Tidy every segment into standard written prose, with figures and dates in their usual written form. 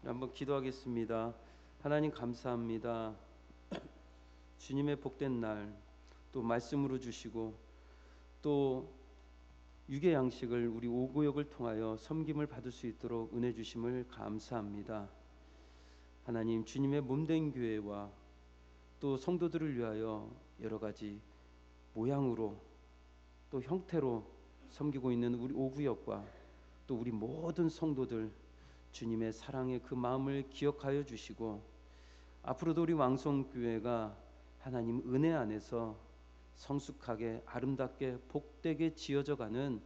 한번 기도하겠습니다. 하나님 감사합니다. 주님의 복된 날 또 말씀으로 주시고 또 육의 양식을 우리 오구역을 통하여 섬김을 받을 수 있도록 은혜 주심을 감사합니다. 하나님, 주님의 몸된 교회와 또 성도들을 위하여 여러 가지 모양으로 또 형태로 섬기고 있는 우리 오구역과 또 우리 모든 성도들, 주님의 사랑의 그 마음을 기억하여 주시고 앞으로도 우리 왕성교회가 하나님 은혜 안에서 성숙하게 아름답게 복되게 지어져가는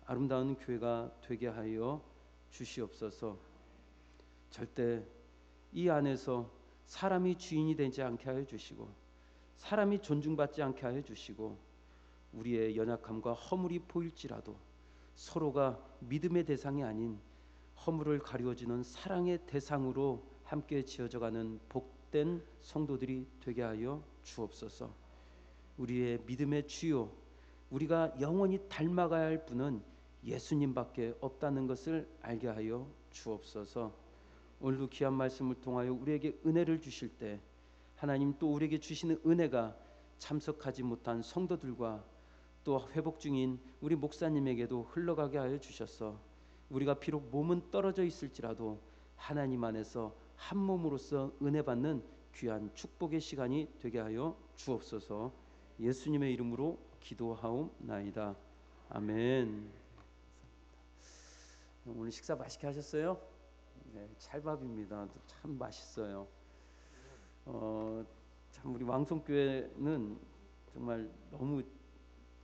아름다운 교회가 되게 하여 주시옵소서. 절대 이 안에서 사람이 주인이 되지 않게 하여 주시고 사람이 존중받지 않게 하여 주시고 우리의 연약함과 허물이 보일지라도 서로가 믿음의 대상이 아닌 허물을 가리워주는 사랑의 대상으로 함께 지어져가는 복된 성도들이 되게 하여 주옵소서. 우리의 믿음의 주요, 우리가 영원히 닮아가야 할 분은 예수님밖에 없다는 것을 알게 하여 주옵소서. 오늘도 귀한 말씀을 통하여 우리에게 은혜를 주실 때 하나님 또 우리에게 주시는 은혜가 참석하지 못한 성도들과 또 회복 중인 우리 목사님에게도 흘러가게 하여 주셔서 우리가 비록 몸은 떨어져 있을지라도 하나님 안에서 한 몸으로서 은혜 받는 귀한 축복의 시간이 되게 하여 주옵소서. 예수님의 이름으로 기도하옵나이다. 아멘. 오늘 식사 맛있게 하셨어요? 네, 찰밥입니다. 참 맛있어요. 참 우리 왕성교회는 정말 너무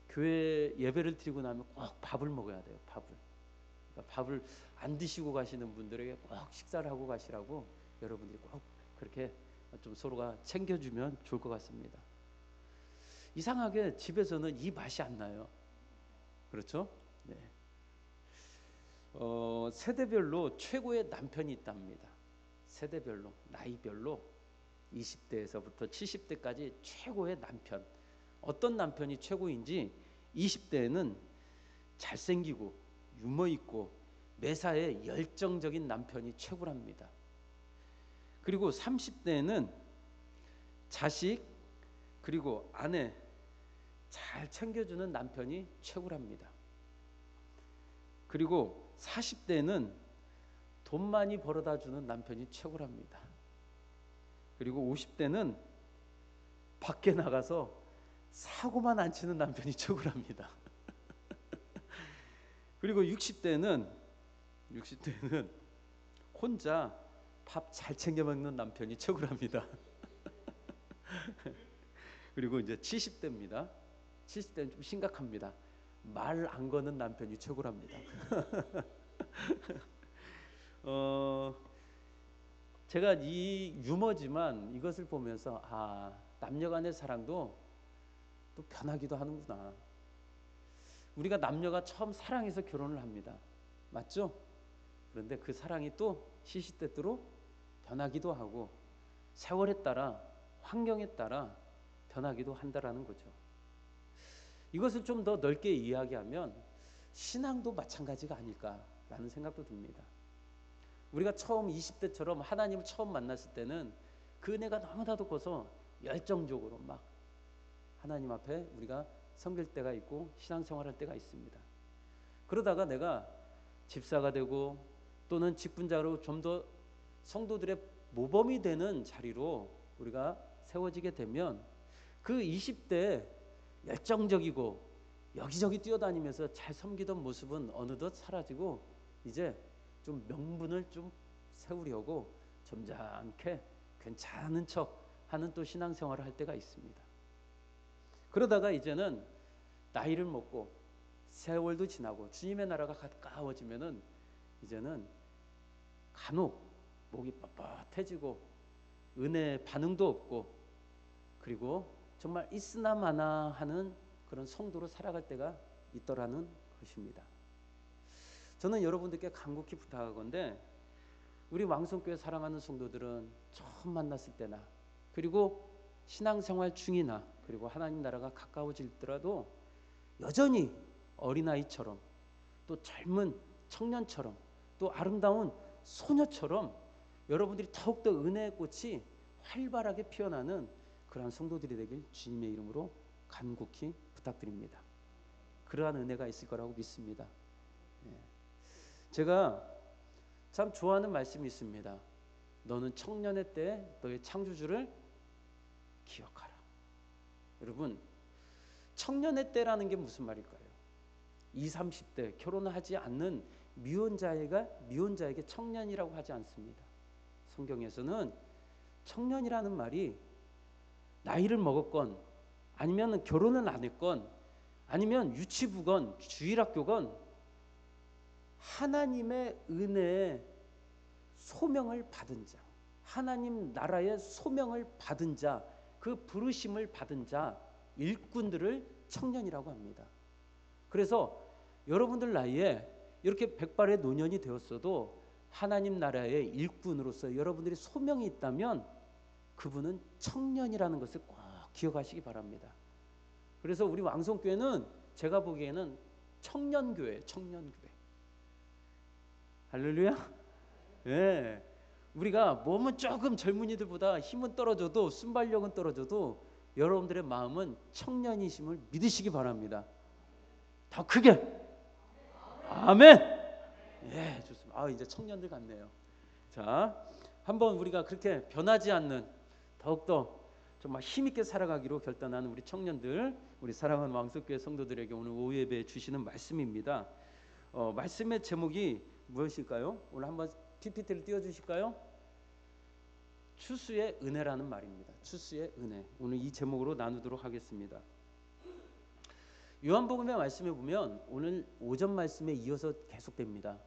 교회 예배를 드리고 나면 꼭 밥을 먹어야 돼요. 그러니까 밥을 안 드시고 가시는 분들에게 꼭 식사를 하고 가시라고 여러분들이 꼭 그렇게 좀 서로가 챙겨주면 좋을 것 같습니다. 이상하게 집에서는 이 맛이 안 나요. 그렇죠? 네. 세대별로 최고의 남편이 있답니다. 세대별로, 나이별로 20대에서부터 70대까지 최고의 남편. 어떤 남편이 최고인지 20대에는 잘생기고 유머 있고 매사에 열정적인 남편이 최고랍니다. 그리고 30대에는 자식 그리고 아내 잘 챙겨주는 남편이 최고랍니다. 그리고 40대에는 돈 많이 벌어다 주는 남편이 최고랍니다. 그리고 50대는 밖에 나가서 사고만 안 치는 남편이 최고랍니다. 그리고 60대는 혼자 밥 잘 챙겨 먹는 남편이 최고랍니다. 그리고 이제 70대입니다. 70대는 좀 심각합니다. 말 안 거는 남편이 최고랍니다. 제가 이 유머지만 이것을 보면서 남녀 간의 사랑도 또 변하기도 하는구나. 우리가 남녀가 처음 사랑해서 결혼을 합니다. 맞죠? 그런데 그 사랑이 또 시시때때로 변하기도 하고 세월에 따라 환경에 따라 변하기도 한다라는 거죠. 이것을 좀 더 넓게 이야기하면 신앙도 마찬가지가 아닐까라는 생각도 듭니다. 우리가 처음 20대처럼 하나님을 처음 만났을 때는 그 은혜가 너무나도 커서 열정적으로 막 하나님 앞에 우리가 섬길 때가 있고 신앙생활할 때가 있습니다. 그러다가 내가 집사가 되고 또는 직분자로 좀 더 성도들의 모범이 되는 자리로 우리가 세워지게 되면 그 20대 열정적이고 여기저기 뛰어다니면서 잘 섬기던 모습은 어느덧 사라지고 이제 좀 명분을 좀 세우려고 점잖게 괜찮은 척 하는 또 신앙생활을 할 때가 있습니다. 그러다가 이제는 나이를 먹고 세월도 지나고 주님의 나라가 가까워지면은 이제는 간혹 목이 뻣뻣해지고 은혜 반응도 없고 그리고 정말 있으나 마나 하는 그런 성도로 살아갈 때가 있더라는 것입니다. 저는 여러분들께 간곡히 부탁하건대 우리 왕성교회 사랑하는 성도들은 처음 만났을 때나 그리고 신앙생활 중이나 그리고 하나님 나라가 가까워질더라도 여전히 어린아이처럼 또 젊은 청년처럼 또 아름다운 소녀처럼 여러분들이 더욱더 은혜의 꽃이 활발하게 피어나는 그러한 성도들이 되길 주님의 이름으로 간곡히 부탁드립니다. 그러한 은혜가 있을 거라고 믿습니다. 제가 참 좋아하는 말씀이 있습니다. 너는 청년의 때 너의 창조주를 기억하라. 여러분, 청년의 때라는 게 무슨 말일까요? 20, 30대 결혼하지 않는 미혼자에게 청년이라고 하지 않습니다. 성경에서는 청년이라는 말이 나이를 먹었건 아니면 결혼은 안 했건 아니면 유치부건 주일학교건 하나님의 은혜에 소명을 받은 자, 하나님 나라의 소명을 받은 자, 그 부르심을 받은 자, 일꾼들을 청년이라고 합니다. 그래서 여러분들 나이에 이렇게 백발의 노년이 되었어도 하나님 나라의 일꾼으로서 여러분들이 소명이 있다면 그분은 청년이라는 것을 꼭 기억하시기 바랍니다. 그래서 우리 왕성교회는 제가 보기에는 청년교회. 할렐루야. 예. 우리가 몸은 조금 젊은이들보다 힘은 떨어져도 순발력은 떨어져도 여러분들의 마음은 청년이심을 믿으시기 바랍니다. 더 크게. 아멘. 예, 좋습니다. 이제 청년들 같네요. 자, 한번 우리가 그렇게 변하지 않는 더욱더 정말 힘있게 살아가기로 결단하는 우리 청년들, 우리 사랑하는 왕석교회 성도들에게 오늘 오후 예배에 주시는 말씀입니다. 말씀의 제목이 무엇일까요? 오늘 한번 PPT를 띄워주실까요? 추수의 은혜라는 말입니다. 추수의 은혜. 오늘 이 제목으로 나누도록 하겠습니다. 요한복음의 말씀에 보면 오늘 오전 말씀에 이어서 계속됩니다.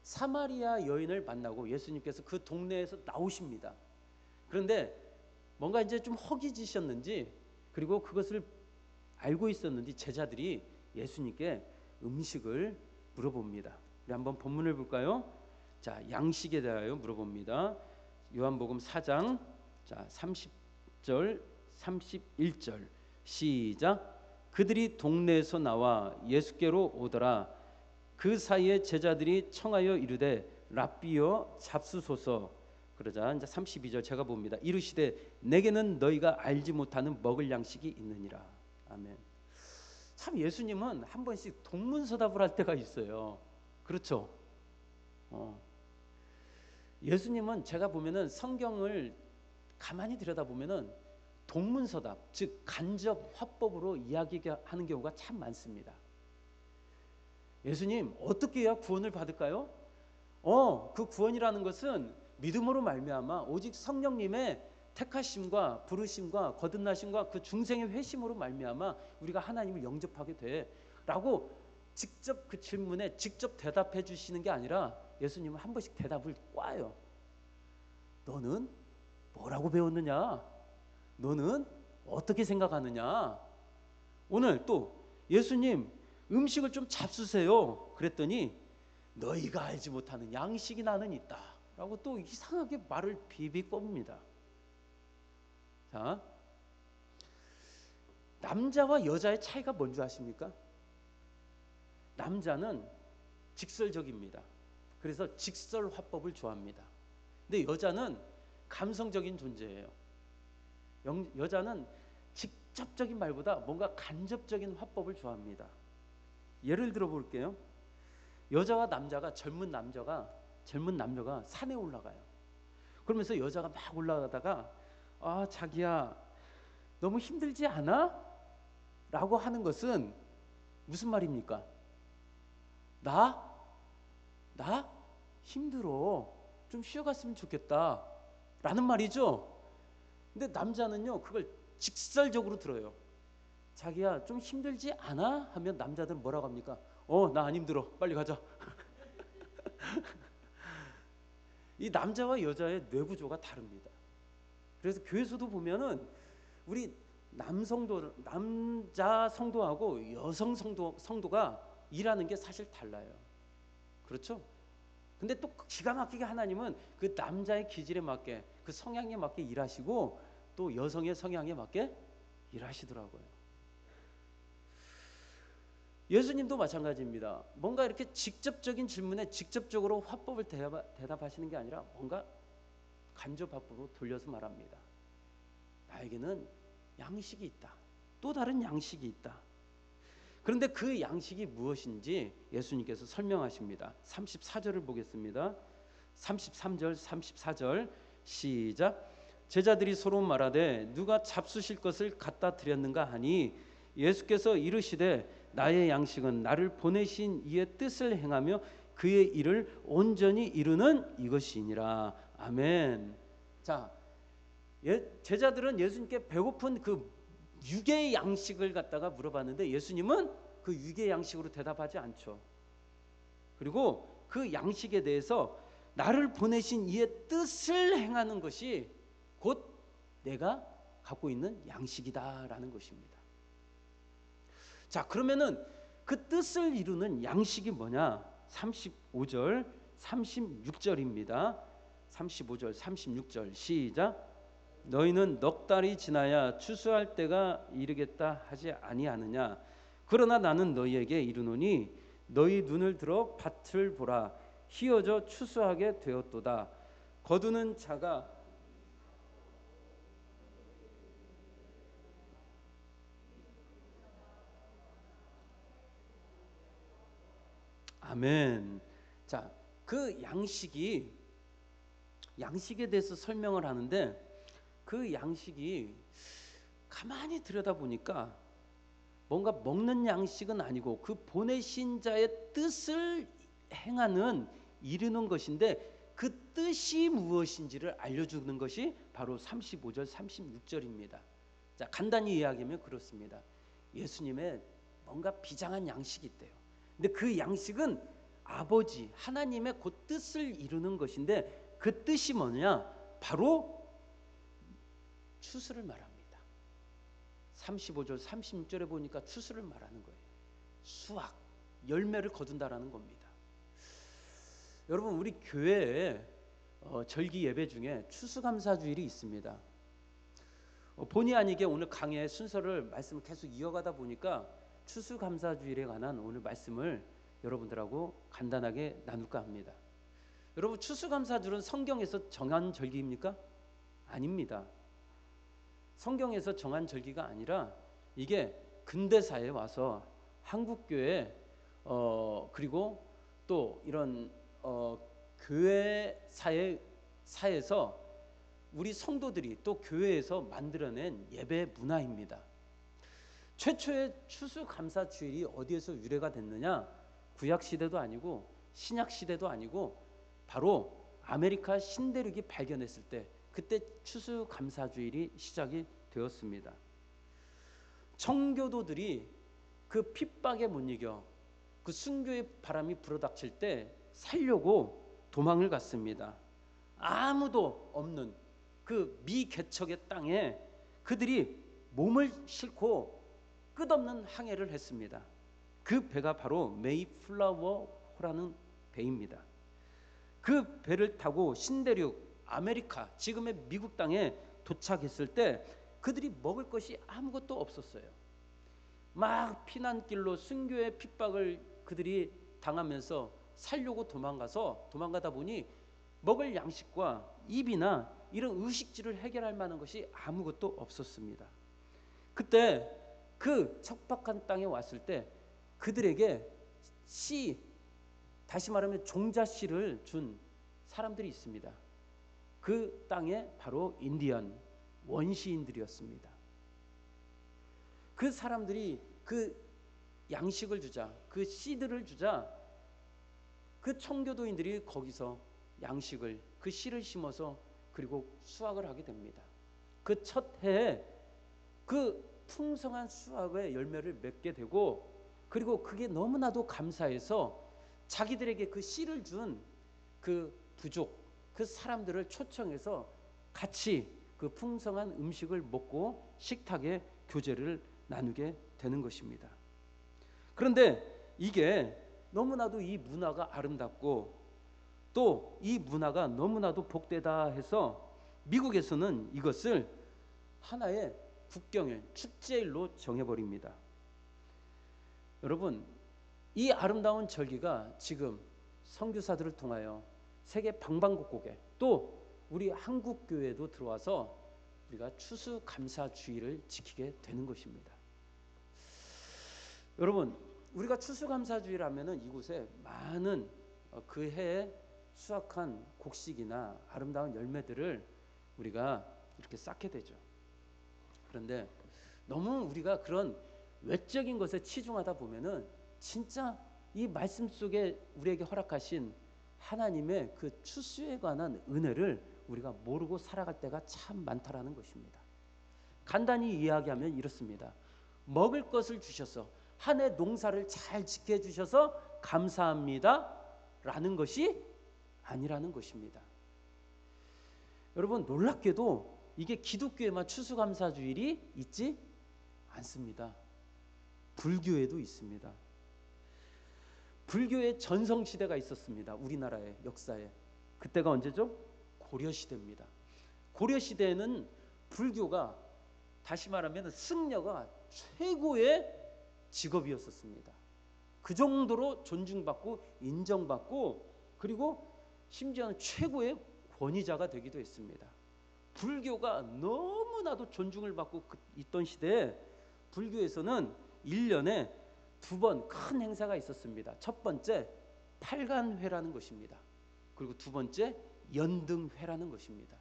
사마리아 여인을 만나고 예수님께서 그 동네에서 나오십니다. 그런데 뭔가 이제 좀 허기지셨는지 그리고 그것을 알고 있었는지 제자들이 예수님께 음식을 물어봅니다. 우리 한번 본문을 볼까요? 자, 양식에 대하여 물어봅니다. 요한복음 4장 자 30절 31절 시작. 그들이 동네에서 나와 예수께로 오더라. 그 사이에 제자들이 청하여 이르되 랍비여 잡수소서. 그러자 이제 32절 제가 봅니다. 이르시되 내게는 너희가 알지 못하는 먹을 양식이 있느니라. 아멘. 참 예수님은 한 번씩 동문서답을 할 때가 있어요. 그렇죠? 예수님은 제가 보면은 성경을 가만히 들여다보면은 동문서답, 즉 간접 화법으로 이야기하는 경우가 참 많습니다. 예수님 어떻게 해야 구원을 받을까요? 그 구원이라는 것은 믿음으로 말미암아 오직 성령님의 택하심과 부르심과 거듭나심과 그 중생의 회심으로 말미암아 우리가 하나님을 영접하게 돼라고 직접 그 질문에 직접 대답해 주시는 게 아니라 예수님은 한 번씩 대답을 꽈요. 너는 뭐라고 배웠느냐? 너는 어떻게 생각하느냐? 오늘 또 예수님 음식을 좀 잡수세요. 그랬더니 너희가 알지 못하는 양식이 나는 있다 라고 또 이상하게 말을 비비 꼽니다. 자, 남자와 여자의 차이가 뭔지 아십니까? 남자는 직설적입니다. 그래서 직설 화법을 좋아합니다. 근데 여자는 감성적인 존재예요. 여자는 직접적인 말보다 뭔가 간접적인 화법을 좋아합니다. 예를 들어 볼게요. 여자와 남자가 젊은 남자가 산에 올라가요. 그러면서 여자가 막 올라가다가 자기야 너무 힘들지 않아? 라고 하는 것은 무슨 말입니까? 나 힘들어. 좀 쉬어갔으면 좋겠다 라는 말이죠. 근데 남자는요 그걸 직설적으로 들어요. 자기야 좀 힘들지 않아? 하면 남자들은 뭐라고 합니까? 나 안 힘들어. 빨리 가자. 이 남자와 여자의 뇌구조가 다릅니다. 그래서 교회에서도 보면은 우리 남자 성도하고 여성 성도가 일하는 게 사실 달라요. 그렇죠? 근데 또 기가 막히게 하나님은 그 남자의 기질에 맞게 그 성향에 맞게 일하시고 또 여성의 성향에 맞게 일하시더라고요. 예수님도 마찬가지입니다. 뭔가 이렇게 직접적인 질문에 직접적으로 화법을 대답하시는 게 아니라 뭔가 간접 앞으로 돌려서 말합니다. 나에게는 양식이 있다. 또 다른 양식이 있다. 그런데 그 양식이 무엇인지 예수님께서 설명하십니다. 34절을 보겠습니다. 33절 34절 시작. 제자들이 서로 말하되 누가 잡수실 것을 갖다 드렸는가 하니 예수께서 이르시되 나의 양식은 나를 보내신 이의 뜻을 행하며 그의 일을 온전히 이루는 이것이니라. 아멘. 자, 제자들은 예수님께 배고픈 그 육의 양식을 갖다가 물어봤는데 예수님은 그 육의 양식으로 대답하지 않죠. 그리고 그 양식에 대해서 나를 보내신 이의 뜻을 행하는 것이 곧 내가 갖고 있는 양식이다라는 것입니다. 자, 그러면은 그 뜻을 이루는 양식이 뭐냐? 35절 36절입니다. 35절 36절 시작. 너희는 넉 달이 지나야 추수할 때가 이르겠다 하지 아니하느냐? 그러나 나는 너희에게 이르노니 너희 눈을 들어 밭을 보라. 희어져 추수하게 되었도다. 거두는 자가 아멘. 자, 그 양식에 대해서 설명을 하는데 그 양식이 가만히 들여다보니까 뭔가 먹는 양식은 아니고 그 보내신 자의 뜻을 행하는 이루는 것인데 그 뜻이 무엇인지를 알려주는 것이 바로 35절 36절입니다. 자, 간단히 이야기하면 그렇습니다. 예수님의 뭔가 비장한 양식이 있대요. 근데 그 양식은 아버지 하나님의 그 뜻을 이루는 것인데 그 뜻이 뭐냐? 바로 추수를 말합니다. 35절 36절에 보니까 추수를 말하는 거예요. 수확, 열매를 거둔다라는 겁니다. 여러분, 우리 교회에 절기 예배 중에 추수감사주일이 있습니다. 본의 아니게 오늘 강의 순서를 말씀을 계속 이어가다 보니까 추수감사주일에 관한 오늘 말씀을 여러분들하고 간단하게 나눌까 합니다. 여러분, 추수감사주일은 성경에서 정한 절기입니까? 아닙니다. 성경에서 정한 절기가 아니라 이게 근대사에 와서 한국교회 그리고 또 이런 교회 사에서 우리 성도들이 또 교회에서 만들어낸 예배 문화입니다. 최초의 추수감사주일이 어디에서 유래가 됐느냐? 구약시대도 아니고 신약시대도 아니고 바로 아메리카 신대륙이 발견했을 때 그때 추수감사주일이 시작이 되었습니다. 청교도들이 그 핍박에 못 이겨 그 순교의 바람이 불어닥칠 때 살려고 도망을 갔습니다. 아무도 없는 그 미개척의 땅에 그들이 몸을 싣고 끝없는 항해를 했습니다. 그 배가 바로 메이플라워호라는 배입니다. 그 배를 타고 신대륙 아메리카 지금의 미국 땅에 도착했을 때 그들이 먹을 것이 아무것도 없었어요. 막 피난길로 순교의 핍박을 그들이 당하면서 살려고 도망가다 보니 먹을 양식과 입이나 이런 의식주를 해결할 만한 것이 아무것도 없었습니다. 그때 그 척박한 땅에 왔을 때 그들에게 다시 말하면 종자씨를 준 사람들이 있습니다. 그 땅에 바로 인디언 원시인들이었습니다. 그 사람들이 그 양식을 주자, 그 씨들을 주자, 그 청교도인들이 거기서 양식을 그 씨를 심어서 그리고 수확을 하게 됩니다. 그 첫 해에 그 풍성한 수확의 열매를 맺게 되고 그리고 그게 너무나도 감사해서 자기들에게 그 씨를 준 그 부족, 그 사람들을 초청해서 같이 그 풍성한 음식을 먹고 식탁에 교제를 나누게 되는 것입니다. 그런데 이게 너무나도 이 문화가 아름답고 또 이 문화가 너무나도 복되다 해서 미국에서는 이것을 하나의 국경일, 축제일로 정해버립니다. 여러분, 이 아름다운 절기가 지금 선교사들을 통하여 세계 방방곡곡에 또 우리 한국 교회도 들어와서 우리가 추수감사주의를 지키게 되는 것입니다. 여러분, 우리가 추수감사주의를 하면은 이곳에 많은 그 해에 수확한 곡식이나 아름다운 열매들을 우리가 이렇게 쌓게 되죠. 그런데 너무 우리가 그런 외적인 것에 치중하다 보면은 진짜 이 말씀 속에 우리에게 허락하신 하나님의 그 추수에 관한 은혜를 우리가 모르고 살아갈 때가 참 많다라는 것입니다. 간단히 이야기하면 이렇습니다. 먹을 것을 주셔서 한 해 농사를 잘 지켜주셔서 감사합니다 라는 것이 아니라는 것입니다. 여러분, 놀랍게도 이게 기독교에만 추수감사주일이 있지 않습니다. 불교에도 있습니다. 불교의 전성시대가 있었습니다. 우리나라의 역사에. 그때가 언제죠? 고려시대입니다. 고려시대에는 불교가, 다시 말하면 승려가 최고의 직업이었었습니다. 그 정도로 존중받고 인정받고, 그리고 심지어는 최고의 권위자가 되기도 했습니다. 불교가 너무나도 존중을 받고 있던 시대에 불교에서는 1년에 2번 큰 행사가 있었습니다. 첫 번째 팔간회라는 것입니다. 그리고 두 번째 연등회라는 것입니다.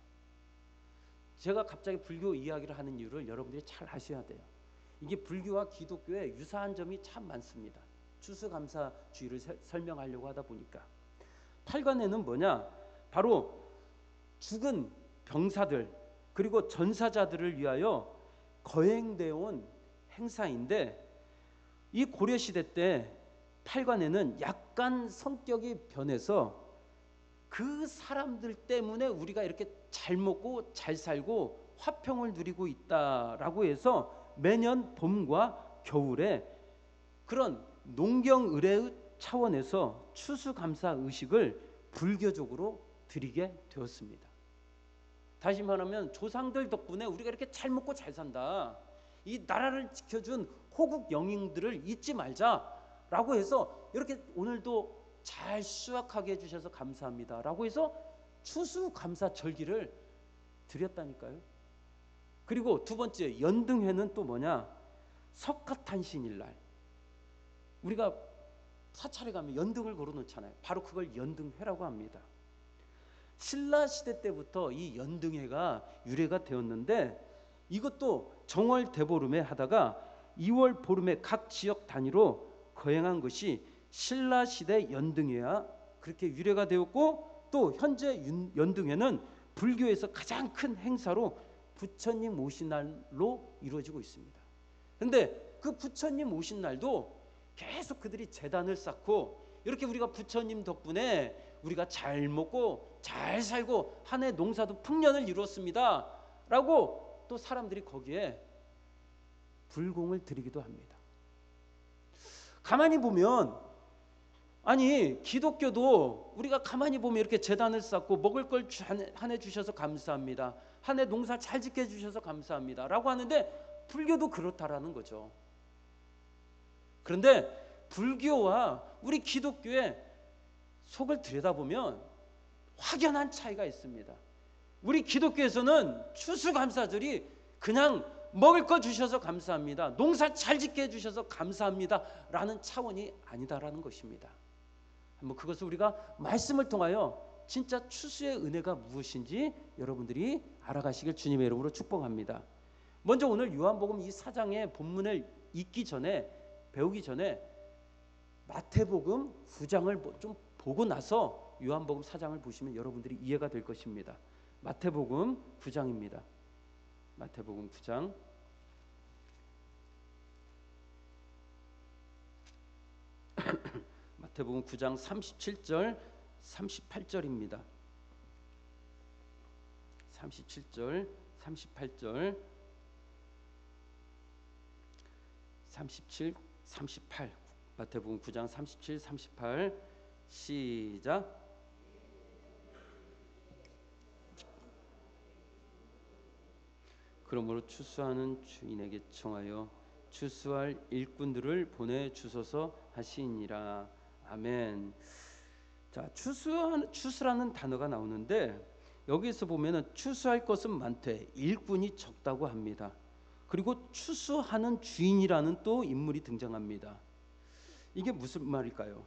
제가 갑자기 불교 이야기를 하는 이유를 여러분들이 잘 아셔야 돼요. 이게 불교와 기독교의 유사한 점이 참 많습니다. 추수감사주의를 설명하려고 하다 보니까. 팔간회는 뭐냐? 바로 죽은 병사들 그리고 전사자들을 위하여 거행되어 온 행사인데, 이 고려시대 때 팔관에는 약간 성격이 변해서 그 사람들 때문에 우리가 이렇게 잘 먹고 잘 살고 화평을 누리고 있다라고 해서 매년 봄과 겨울에 그런 농경의례의 차원에서 추수감사 의식을 불교적으로 드리게 되었습니다. 다시 말하면 조상들 덕분에 우리가 이렇게 잘 먹고 잘 산다, 이 나라를 지켜준 호국 영웅들을 잊지 말자라고 해서 이렇게 오늘도 잘 수확하게 해주셔서 감사합니다라고 해서 추수감사절기를 드렸다니까요. 그리고 두 번째 연등회는 또 뭐냐? 석가탄신일날 우리가 사찰에 가면 연등을 걸어놓잖아요. 바로 그걸 연등회라고 합니다. 신라시대 때부터 이 연등회가 유래가 되었는데, 이것도 정월 대보름에 하다가 2월 보름에 각 지역 단위로 거행한 것이 신라시대 연등회야 그렇게 유래가 되었고, 또 현재 연등회는 불교에서 가장 큰 행사로 부처님 오신 날로 이루어지고 있습니다. 그런데 그 부처님 오신 날도 계속 그들이 제단을 쌓고 이렇게 우리가 부처님 덕분에 우리가 잘 먹고 잘 살고 한 해 농사도 풍년을 이루었습니다 라고 또 사람들이 거기에 불공을 드리기도 합니다. 가만히 보면, 아니 기독교도 우리가 가만히 보면 이렇게 제단을 쌓고 먹을 걸 한 해 주셔서 감사합니다, 한 해 농사 잘 짓게 해주셔서 감사합니다 라고 하는데, 불교도 그렇다라는 거죠. 그런데 불교와 우리 기독교의 속을 들여다보면 확연한 차이가 있습니다. 우리 기독교에서는 추수감사절이 그냥 먹을 거 주셔서 감사합니다, 농사 잘 짓게 해주셔서 감사합니다 라는 차원이 아니다라는 것입니다. 한번 그것을 우리가 말씀을 통하여 진짜 추수의 은혜가 무엇인지 여러분들이 알아가시길 주님의 이름으로 축복합니다. 먼저 오늘 요한복음 이 4장의 본문을 읽기 전에, 배우기 전에 마태복음 9장을 좀 보고 나서 요한복음 4장을 보시면 여러분들이 이해가 될 것입니다. 마태복음 9장입니다. 마태복음 9장 마태복음 9장 37절 38절입니다. 37절 38절 37 38 마태복음 9장 37 38 시작. 그러므로 추수하는 주인에게 청하여 추수할 일꾼들을 보내주소서 하시니라. 아멘. 자, 추수라는 단어가 나오는데, 여기서 보면은 추수할 것은 많되 일꾼이 적다고 합니다. 그리고 추수하는 주인이라는 또 인물이 등장합니다. 이게 무슨 말일까요?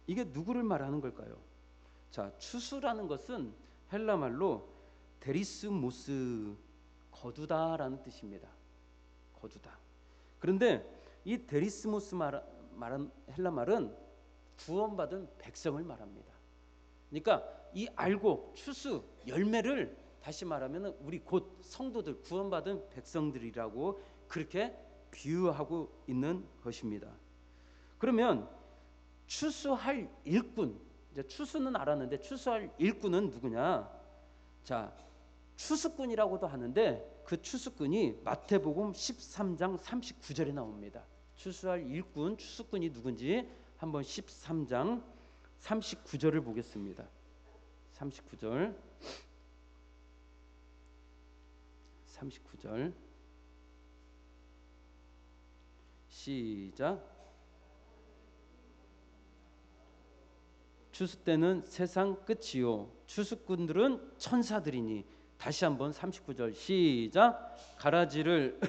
이게 누구를 말하는 걸까요? 자, 추수라는 것은 헬라 말로 데리스모스, 거두다라는 뜻입니다. 거두다. 그런데 이 데리스모스 말한 헬라 말은 구원받은 백성을 말합니다. 그러니까 이 알곡, 추수, 열매를 다시 말하면 우리 곧 성도들, 구원받은 백성들이라고 그렇게 비유하고 있는 것입니다. 그러면 추수할 일꾼, 이제 추수는 알았는데 추수할 일꾼은 누구냐? 자, 추수꾼이라고도 하는데 그 추수꾼이 마태복음 13장 39절에 나옵니다. 추수할 일꾼, 추수꾼이 누군지 한번 13장 39절을 보겠습니다. 39절 시작. 추수 때는 세상 끝이요 추수꾼들은 천사들이니. 다시 한번 39절 시작. 가라지를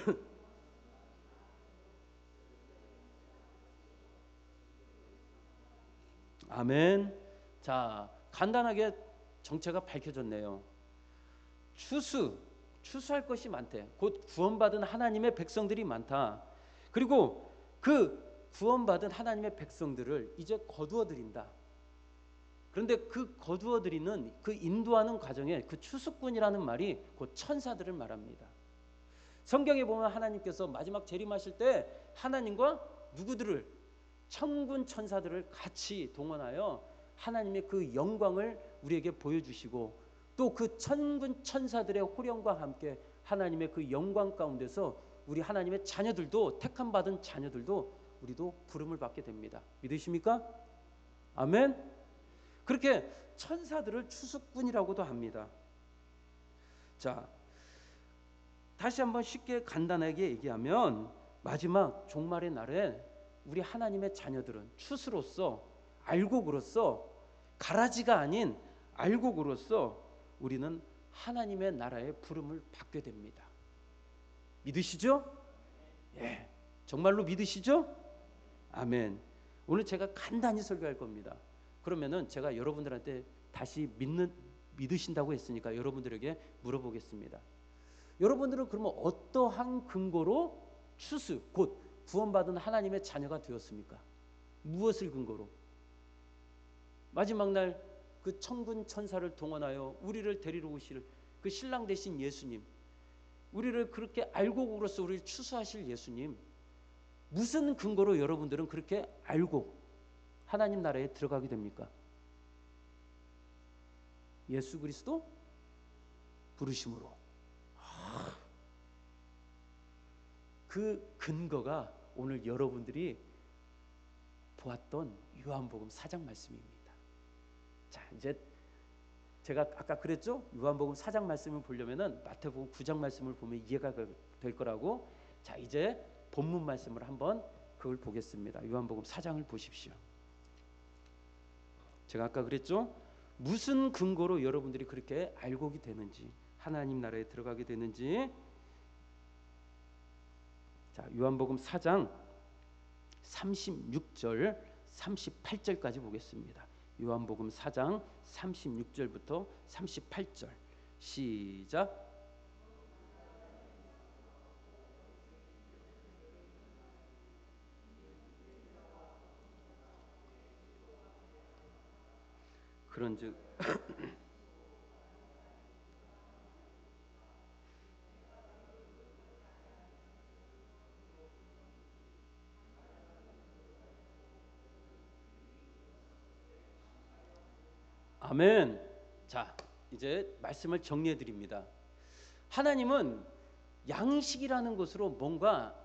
아멘. 자, 간단하게 정체가 밝혀졌네요. 추수할 것이 많대. 곧 구원받은 하나님의 백성들이 많다. 그리고 그 구원받은 하나님의 백성들을 이제 거두어 드린다. 그런데 그 거두어 드리는 그 인도하는 과정에 그 추수꾼이라는 말이 곧 천사들을 말합니다. 성경에 보면 하나님께서 마지막 재림하실 때 하나님과 누구들을, 천군 천사들을 같이 동원하여 하나님의 그 영광을 우리에게 보여주시고 또 그 천군 천사들의 호령과 함께 하나님의 그 영광 가운데서 우리 하나님의 자녀들도, 택함 받은 자녀들도 우리도 부름을 받게 됩니다. 믿으십니까? 아멘. 그렇게 천사들을 추수꾼이라고도 합니다. 자, 다시 한번 쉽게 간단하게 얘기하면 마지막 종말의 날에 우리 하나님의 자녀들은 추수로서, 알곡으로서, 가라지가 아닌 알곡으로서 우리는 하나님의 나라의 부름을 받게 됩니다. 믿으시죠? 예, 정말로 믿으시죠? 아멘. 오늘 제가 간단히 설교할 겁니다. 그러면은 제가 여러분들한테 다시 믿으신다고 했으니까 여러분들에게 물어보겠습니다. 여러분들은 그러면 어떠한 근거로 추수, 곧 구원받은 하나님의 자녀가 되었습니까? 무엇을 근거로? 마지막 날 그 천군 천사를 동원하여 우리를 데리러 오실 그 신랑 되신 예수님, 우리를 그렇게 알곡으로서 우리를 추수하실 예수님, 무슨 근거로 여러분들은 그렇게 알곡, 하나님 나라에 들어가게 됩니까? 예수 그리스도 부르심으로. 그 근거가 오늘 여러분들이 보았던 요한복음 4장 말씀입니다. 자, 이제 제가 아까 그랬죠? 요한복음 4장 말씀을 보려면은 마태복음 9장 말씀을 보면 이해가 될 거라고. 자, 이제 본문 말씀을 한번 그걸 보겠습니다. 요한복음 4장을 보십시오. 제가 아까 그랬죠? 무슨 근거로 여러분들이 그렇게 알곡이 되는지, 하나님 나라에 들어가게 되는지. 자, 요한복음 4장 36절 38절까지 보겠습니다. 요한복음 4장 36절부터 38절 시작. 그런즉 아멘. 자, 이제 말씀을 정리해 드립니다. 하나님은 양식이라는 것으로 뭔가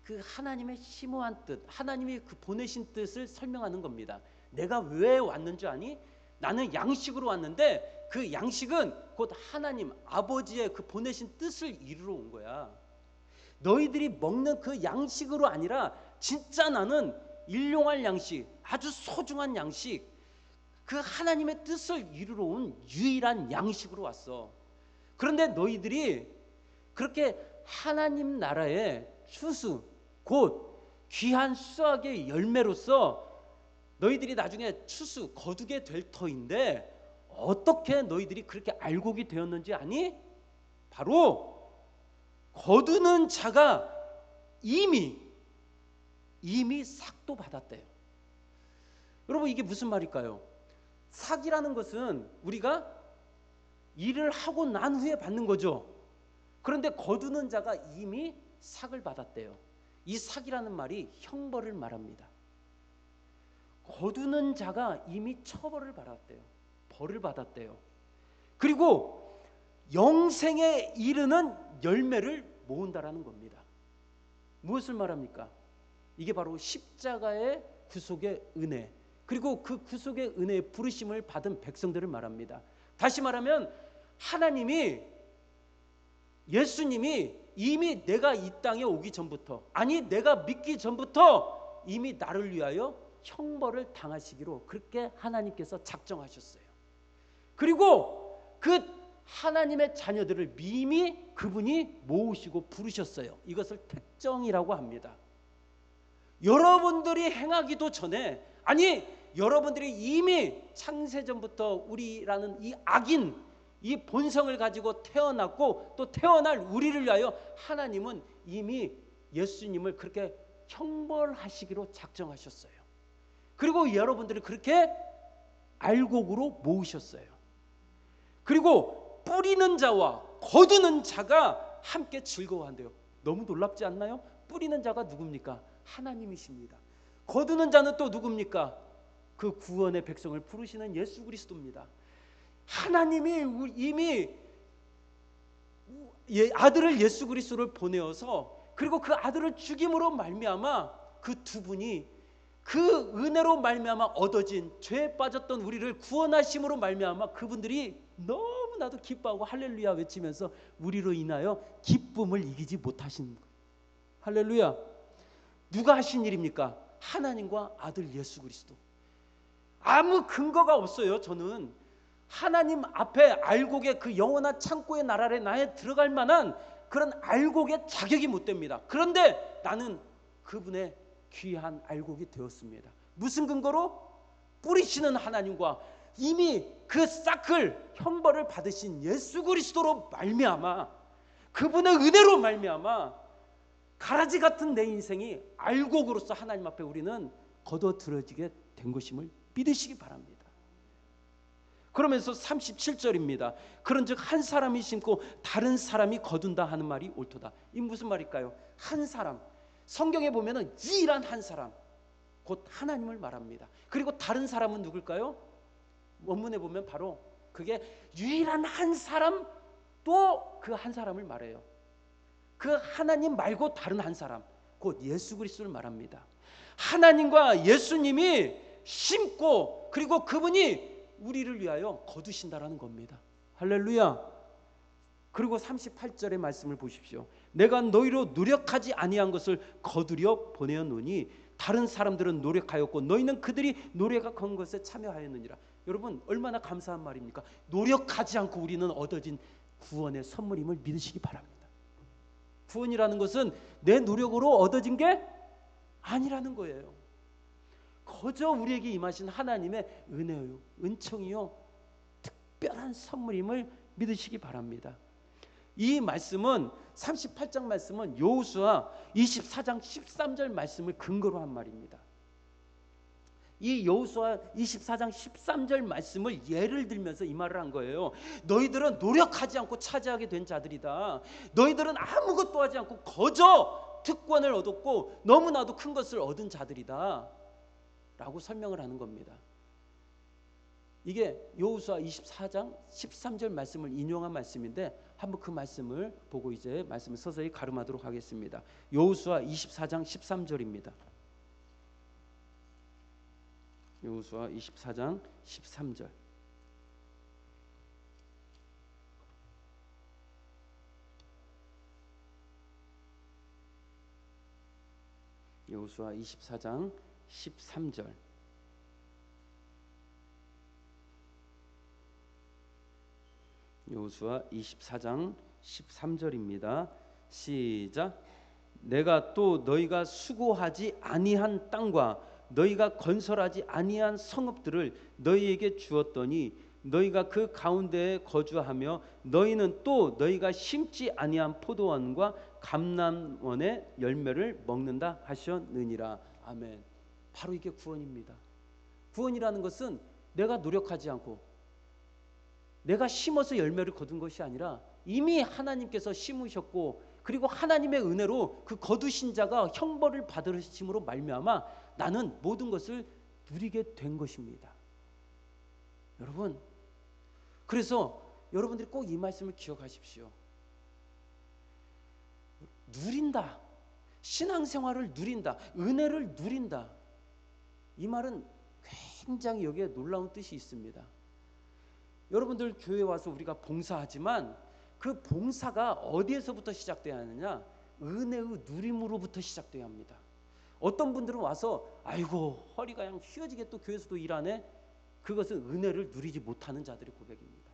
그 하나님의 심오한 뜻, 하나님이 그 보내신 뜻을 설명하는 겁니다. 내가 왜 왔는 줄 아니? 나는 양식으로 왔는데 그 양식은 곧 하나님 아버지의 그 보내신 뜻을 이루러 온 거야. 너희들이 먹는 그 양식으로 아니라 진짜 나는 일용할 양식, 아주 소중한 양식, 그 하나님의 뜻을 이루러 온 유일한 양식으로 왔어. 그런데 너희들이 그렇게 하나님 나라의 추수, 곧 귀한 수확의 열매로서 너희들이 나중에 추수, 거두게 될 터인데 어떻게 너희들이 그렇게 알곡이 되었는지 아니? 바로 거두는 자가 이미 삭도 받았대요. 여러분, 이게 무슨 말일까요? 삭이라는 것은 우리가 일을 하고 난 후에 받는 거죠. 그런데 거두는 자가 이미 삭을 받았대요. 이 삭이라는 말이 형벌을 말합니다. 거두는 자가 이미 처벌을 받았대요. 벌을 받았대요. 그리고 영생에 이르는 열매를 모은다라는 겁니다. 무엇을 말합니까? 이게 바로 십자가의 구속의 은혜, 그리고 그 구속의 은혜의 부르심을 받은 백성들을 말합니다. 다시 말하면 하나님이, 예수님이 이미 내가 이 땅에 오기 전부터, 아니 내가 믿기 전부터 이미 나를 위하여 형벌을 당하시기로 그렇게 하나님께서 작정하셨어요. 그리고 그 하나님의 자녀들을 이미 그분이 모으시고 부르셨어요. 이것을 택정이라고 합니다. 여러분들이 행하기도 전에, 아니 여러분들이 이미 창세전부터 우리라는 이 악인, 이 본성을 가지고 태어났고 또 태어날 우리를 위하여 하나님은 이미 예수님을 그렇게 형벌하시기로 작정하셨어요. 그리고 여러분들이 그렇게 알곡으로 모으셨어요. 그리고 뿌리는 자와 거두는 자가 함께 즐거워한대요. 너무 놀랍지 않나요? 뿌리는 자가 누굽니까? 하나님이십니다. 거두는 자는 또 누굽니까? 그 구원의 백성을 부르시는 예수 그리스도입니다. 하나님이 이미 아들을 예수 그리스도를 보내어서, 그리고 그 아들을 죽임으로 말미암아 그 두 분이 그 은혜로 말미암아 얻어진, 죄에 빠졌던 우리를 구원하심으로 말미암아 그분들이 너무나도 기뻐하고 할렐루야 외치면서 우리로 인하여 기쁨을 이기지 못하신 거예요. 할렐루야. 누가 하신 일입니까? 하나님과 아들 예수 그리스도. 아무 근거가 없어요. 저는 하나님 앞에 알곡의 그 영원한 창고의 나라에 나에 들어갈 만한 그런 알곡의 자격이 못 됩니다. 그런데 나는 그분의 귀한 알곡이 되었습니다. 무슨 근거로? 뿌리시는 하나님과 이미 그 싹을 형벌을 받으신 예수 그리스도로 말미암아, 그분의 은혜로 말미암아 가라지 같은 내 인생이 알곡으로서 하나님 앞에 우리는 거둬들여지게 된 것임을 믿으시기 바랍니다. 그러면서 37절입니다. 그런즉 한 사람이 심고 다른 사람이 거둔다 하는 말이 옳도다. 이 무슨 말일까요? 한 사람, 성경에 보면은 유일한 한 사람, 곧 하나님을 말합니다. 그리고 다른 사람은 누굴까요? 원문에 보면 바로 그게 유일한 한 사람, 또 그 한 사람을 말해요. 그 하나님 말고 다른 한 사람, 곧 예수 그리스도를 말합니다. 하나님과 예수님이 심고 그리고 그분이 우리를 위하여 거두신다라는 겁니다. 할렐루야. 그리고 38절의 말씀을 보십시오. 내가 너희로 노력하지 아니한 것을 거두려 보내었노니 다른 사람들은 노력하였고 너희는 그들이 노력한 것에 참여하였느니라. 여러분, 얼마나 감사한 말입니까? 노력하지 않고 우리는 얻어진 구원의 선물임을 믿으시기 바랍니다. 구원이라는 것은 내 노력으로 얻어진 게 아니라는 거예요. 거저 우리에게 임하신 하나님의 은혜요, 은총이요, 특별한 선물임을 믿으시기 바랍니다. 이 말씀은 38장 말씀은 여호수아 24장 13절 말씀을 근거로 한 말입니다. 이 여호수아 24장 13절 말씀을 예를 들면서 이 말을 한 거예요. 너희들은 노력하지 않고 차지하게 된 자들이다. 너희들은 아무것도 하지 않고 거저 특권을 얻었고 너무나도 큰 것을 얻은 자들이다 라고 설명을 하는 겁니다. 이게 여호수아 24장 13절 말씀을 인용한 말씀인데 한번 그 말씀을 보고 이제 말씀을 서서히 가름하도록 하겠습니다. 여호수아 24장 13절입니다. 여호수아 24장 13절. 여호수아 24장 13절. 여호수아 24장 13절입니다. 시작. 내가 또 너희가 수고하지 아니한 땅과 너희가 건설하지 아니한 성읍들을 너희에게 주었더니 너희가 그 가운데에 거주하며 너희는 또 너희가 심지 아니한 포도원과 감람원의 열매를 먹는다 하셨느니라. 아멘. 바로 이게 구원입니다. 구원이라는 것은 내가 노력하지 않고 내가 심어서 열매를 거둔 것이 아니라 이미 하나님께서 심으셨고 그리고 하나님의 은혜로 그 거두신 자가 형벌을 받으심으로 말미암아 나는 모든 것을 누리게 된 것입니다. 여러분, 그래서 여러분들이 꼭 이 말씀을 기억하십시오. 누린다, 신앙생활을 누린다, 은혜를 누린다, 이 말은 굉장히 여기에 놀라운 뜻이 있습니다. 여러분들 교회 와서 우리가 봉사하지만 그 봉사가 어디에서부터 시작돼야 하느냐? 은혜의 누림으로부터 시작돼야 합니다. 어떤 분들은 와서 아이고 허리가 그냥 휘어지게 또 교회에서도 일하네. 그것은 은혜를 누리지 못하는 자들의 고백입니다.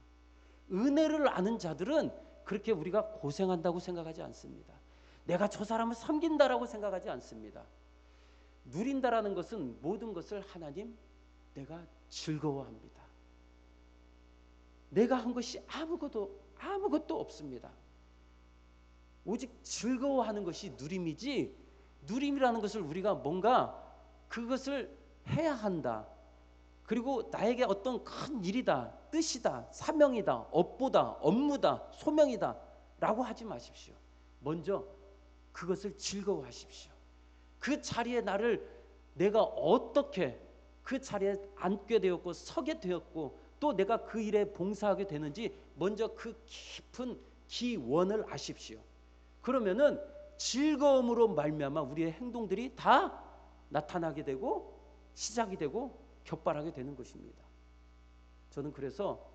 은혜를 아는 자들은 그렇게 우리가 고생한다고 생각하지 않습니다. 내가 저 사람을 섬긴다라고 생각하지 않습니다. 누린다라는 것은 모든 것을 하나님 내가 즐거워합니다. 내가 한 것이 아무것도 없습니다. 오직 즐거워하는 것이 누림이지, 누림이라는 것을 우리가 뭔가 그것을 해야 한다, 그리고 나에게 어떤 큰 일이다, 뜻이다, 사명이다, 업보다, 업무다, 소명이다 라고 하지 마십시오. 먼저 그것을 즐거워하십시오. 그 자리에 내가 어떻게 그 자리에 앉게 되었고 서게 되었고 또 내가 그 일에 봉사하게 되는지 먼저 그 깊은 기원을 아십시오. 그러면은 즐거움으로 말미암아 우리의 행동들이 다 나타나게 되고 시작이 되고 격발하게 되는 것입니다. 저는 그래서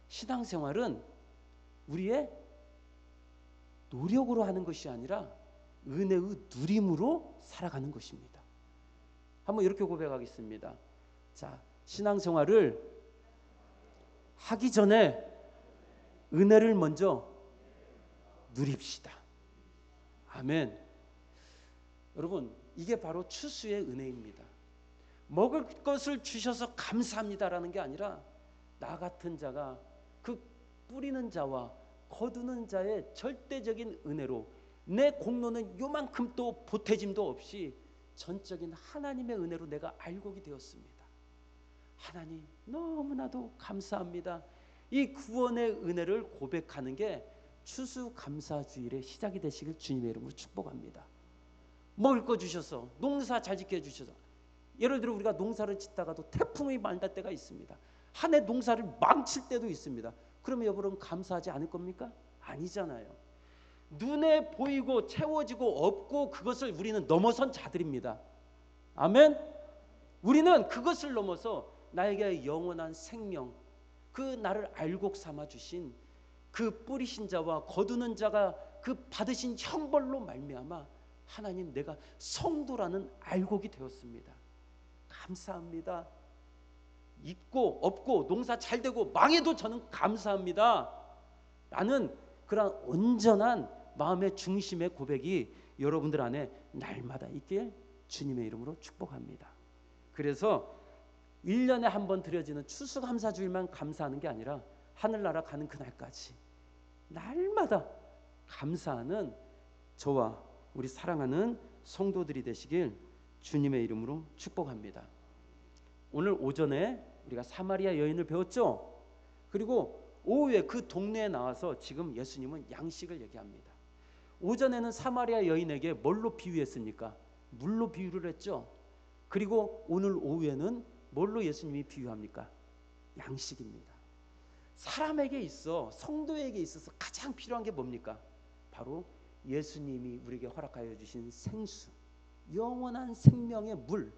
신앙생활은 우리의 노력으로 하는 것이 아니라 은혜의 누림으로 살아가는 것입니다. 한번 이렇게 고백하겠습니다. 자, 신앙생활을 하기 전에 은혜를 먼저 누립시다. 아멘. 여러분, 이게 바로 추수의 은혜입니다. 먹을 것을 주셔서 감사합니다라는 게 아니라 나 같은 자가 그 뿌리는 자와 거두는 자의 절대적인 은혜로 내 공로는 요만큼도 보태짐도 없이 전적인 하나님의 은혜로 내가 알고게 되었습니다. 하나님 너무나도 감사합니다. 이 구원의 은혜를 고백하는 게 추수감사주일의 시작이 되시길 주님의 이름으로 축복합니다. 먹을 거 주셔서 농사 잘 짓게 해주셔서, 예를 들어 우리가 농사를 짓다가도 태풍이 만날 때가 있습니다. 한 해 농사를 망칠 때도 있습니다. 그러면 여러분 감사하지 않을 겁니까? 아니잖아요. 눈에 보이고 채워지고 없고 그것을 우리는 넘어선 자들입니다. 아멘. 우리는 그것을 넘어서 나에게 영원한 생명, 그 나를 알곡 삼아 주신 그 뿌리신 자와 거두는 자가 그 받으신 형벌로 말미암아 하나님 내가 성도라는 알곡이 되었습니다. 감사합니다. 있고 없고 농사 잘 되고 망해도 저는 감사합니다 라는 그런 온전한 마음의 중심의 고백이 여러분들 안에 날마다 있게 주님의 이름으로 축복합니다. 그래서 1년에 한 번 드려지는 추수감사주일만 감사하는 게 아니라 하늘나라 가는 그날까지 날마다 감사하는 저와 우리 사랑하는 성도들이 되시길 주님의 이름으로 축복합니다. 오늘 오전에 우리가 사마리아 여인을 배웠죠. 그리고 오후에 그 동네에 나와서 지금 예수님은 양식을 얘기합니다. 오전에는 사마리아 여인에게 뭘로 비유했습니까? 물로 비유를 했죠. 그리고 오늘 오후에는 뭘로 예수님이 비유합니까? 양식입니다. 사람에게 있어, 성도에게 있어서 가장 필요한 게 뭡니까? 바로 예수님이 우리에게 허락하여 주신 생수, 영원한 생명의 물,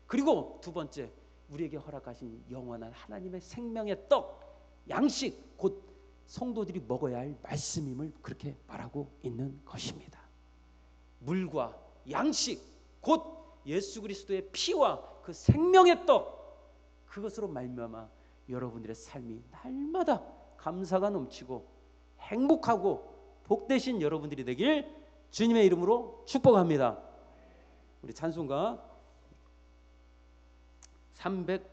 그리고 두 번째 우리에게 허락하신 영원한 하나님의 생명의 떡, 양식, 곧 성도들이 먹어야 할 말씀임을 그렇게 말하고 있는 것입니다. 물과 양식, 곧 예수 그리스도의 피와 그 생명의 떡, 그것으로 말미암아 여러분들의 삶이 날마다 감사가 넘치고 행복하고 복되신 여러분들이 되길 주님의 이름으로 축복합니다. 우리 찬송가 300